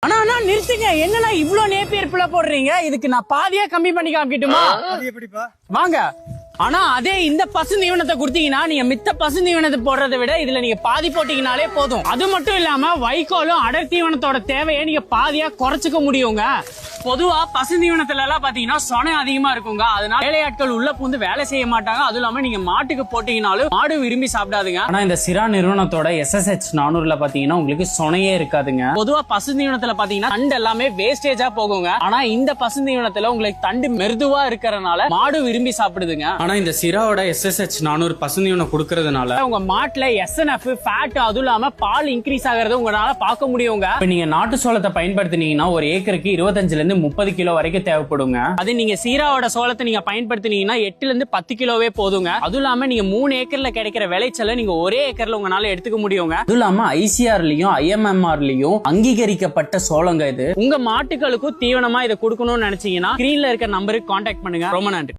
ஆனா நிறுத்துங்க, என்னன்னா இவ்ளோ நேப்பியர் புள்ள போடுறீங்க? இதுக்கு நான் பாதியா கம்மி பண்ணி காமிக்கட்டுமா? வாங்க. ஆனா அதே இந்த பசு தீவனத்தை கொடுத்தீங்கன்னா நீங்க மித்த பசு தீவனத்தை போடுறதை விட இதுல நீங்க பாதி போட்டீங்கனாலே போதும். அது மட்டும் இல்லாம வைக்கோலும் அடர் தீவனத்தோட தேவையை நீங்க பாதியா குறைச்சுக்க முடியுங்க. பொதுவா பசு தீவனத்துல எல்லாம் பாத்தீங்கன்னா சொனை அதிகமா இருக்குங்க. அதனால வேலையாட்கள் உள்ள பூந்து வேலை செய்ய மாட்டாங்க. அதுவும் இல்லாம நீங்க மாட்டுக்கு போட்டீங்கனாலும் மாடு விரும்பி சாப்பிடாதுங்க. ஆனா இந்த சிரா நிறுவனத்தோட SSH 400ல பாத்தீங்கன்னா உங்களுக்கு சொனையே இருக்காதுங்க. பொதுவா பசு தீவனத்துல பாத்தீங்கன்னா தண்டு எல்லாமே வேஸ்டேஜா போகுங்க. ஆனா இந்த பசு தீவனத்துல உங்களுக்கு தண்டு மெருதுவா இருக்கறனால மாடு விரும்பி சாப்பிடுதுங்க. ஆனா இந்த சிராவோட SSH 400 பசு தீவனம் கொடுக்கறதுனால உங்க மாட்டுல SNF ஃபேட் அதுவும் இல்லாம பால் இன்க்ரீஸ் ஆகிறது உங்களால பார்க்க முடியுங்க. இப்ப நீங்க நாட்டு சோளத்தை பயன்படுத்தினீங்கன்னா ஒரு ஏக்கருக்கு 25 ல 30 கிலோ வரைக்கும் தேவைப்படுங்க. அது நீங்க சீராவோட சோளத்தை நீங்க பயன்படுத்தினீங்கன்னா 8 to 10 கிலோவே போதுங்க. அதுவும் இல்லாம நீங்க 3 ஏக்கர்ல கிடைக்கிற விளைச்சலை நீங்க ஒரே ஏக்கர்ல உங்களால எடுத்துக்க முடியுங்க. அதுவும் இல்லாம ICRலயும் IMMRலயும் அங்கீகரிக்கப்பட்ட சோளங்க இது. உங்க மாட்டுகளுக்கும் தீவனமா இதை கொடுக்கணும்னு நினைச்சீங்கன்னா ஸ்கிரீன்ல இருக்க நம்பருக்கு கான்டாக்ட் பண்ணுங்க. ரொம்ப நன்றி.